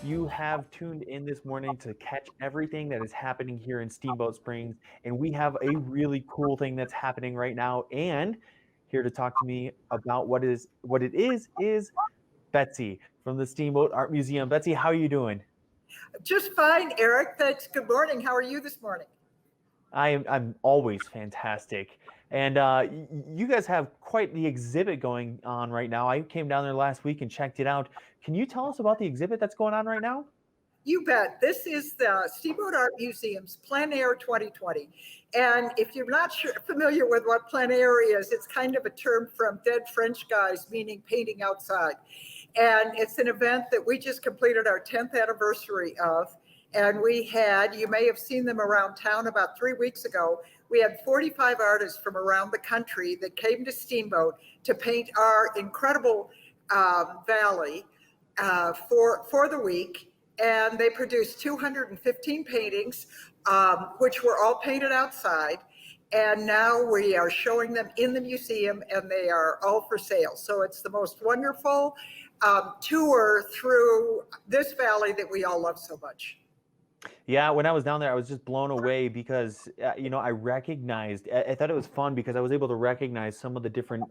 you have tuned in this morning to catch everything that is happening here in Steamboat Springs. And we have a really cool thing that's happening right now. And here to talk to me about what it is Betsy from the Steamboat Art Museum. Betsy, how are you doing? Just fine, Eric. Thanks. Good morning. How are you this morning? I'm always fantastic. And you guys have quite the exhibit going on right now. I came down there last week and checked it out. Can you tell us about the exhibit that's going on right now? You bet. This is the Steamboat Art Museum's Plein Air 2020. And if you're not familiar with what plein air is, it's kind of a term from dead French guys, meaning painting outside. And it's an event that we just completed our 10th anniversary of. And we had, you may have seen them around town about 3 weeks ago, we had 45 artists from around the country that came to Steamboat to paint our incredible valley for the week. And they produced 215 paintings, which were all painted outside. And now we are showing them in the museum, and they are all for sale. So it's the most wonderful tour through this valley that we all love so much. Yeah, when I was down there, I was just blown away because I recognized. I thought it was fun because I was able to recognize some of the different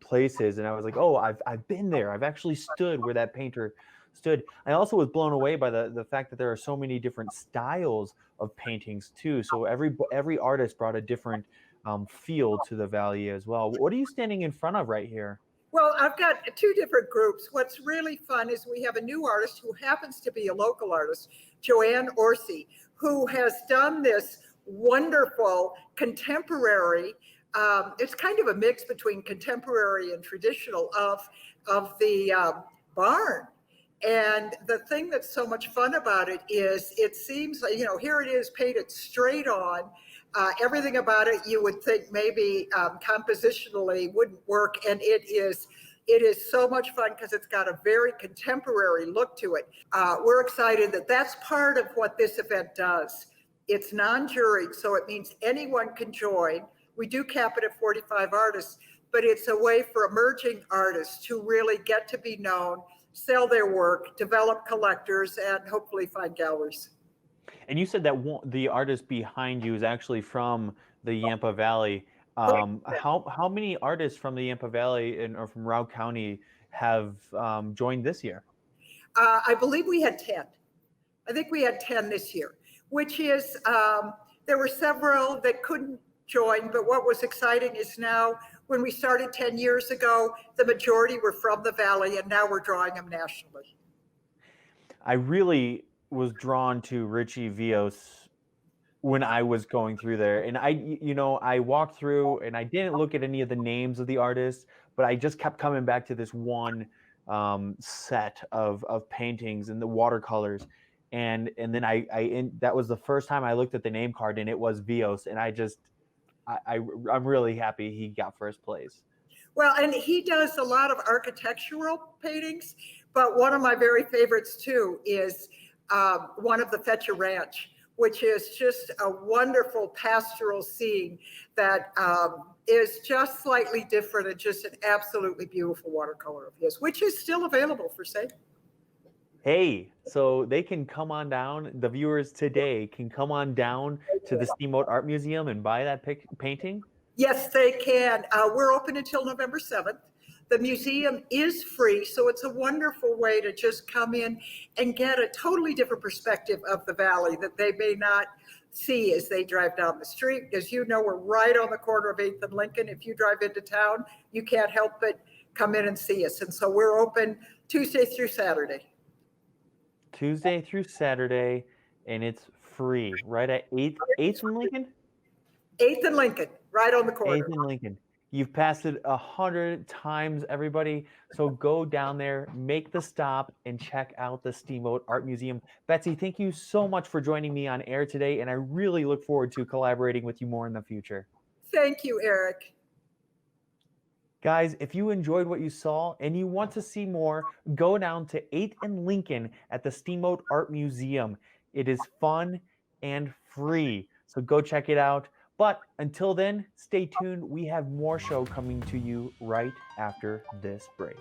places, and I was like, "Oh, I've been there. I've actually stood where that painter stood." I also was blown away by the fact that there are so many different styles of paintings too. So every artist brought a different feel to the valley as well. What are you standing in front of right here? Well, I've got two different groups. What's really fun is we have a new artist who happens to be a local artist, Joanne Orsi, who has done this wonderful contemporary. It's kind of a mix between contemporary and traditional of the barn. And the thing that's so much fun about it is it seems like, here it is painted straight on. Everything about it you would think maybe compositionally wouldn't work, and it is so much fun because it's got a very contemporary look to it. We're excited that that's part of what this event does. It's non-juried, so it means anyone can join. We do cap it at 45 artists, but it's a way for emerging artists to really get to be known, sell their work, develop collectors, and hopefully find galleries. And you said that the artist behind you is actually from the Yampa Valley. How many artists from the Yampa Valley or from Route County have joined this year? I believe we had 10. I think we had 10 this year, which is, there were several that couldn't join, but what was exciting is now, when we started 10 years ago, the majority were from the Valley, and now we're drawing them nationally. I really was drawn to Richie Vios when I was going through there. And I walked through and I didn't look at any of the names of the artists, but I just kept coming back to this one set of paintings and the watercolors. And then that was the first time I looked at the name card, and it was Vios. And I'm really happy he got first place. Well, and he does a lot of architectural paintings, but one of my very favorites too is one of the Fetcher Ranch, which is just a wonderful pastoral scene that is just slightly different and just an absolutely beautiful watercolor of his, which is still available for sale. Hey, so they can come on down. The viewers today can come on down to the Steamboat Art Museum and buy that painting. Yes, they can. We're open until November 7th. The museum is free, so it's a wonderful way to just come in and get a totally different perspective of the valley that they may not see as they drive down the street. As you know, we're right on the corner of 8th and Lincoln. If you drive into town, you can't help but come in and see us. And so we're open Tuesday through Saturday. Tuesday through Saturday, and it's free, right at 8th and Lincoln? 8th and Lincoln, right on the 8th corner. and Lincoln. You've passed it 100 times, everybody. So go down there, make the stop, and check out the Steamboat Art Museum. Betsy, thank you so much for joining me on air today, and I really look forward to collaborating with you more in the future. Thank you, Eric. Guys, if you enjoyed what you saw and you want to see more, go down to 8th and Lincoln at the Steamboat Art Museum. It is fun and free, so go check it out. But until then, stay tuned. We have more show coming to you right after this break.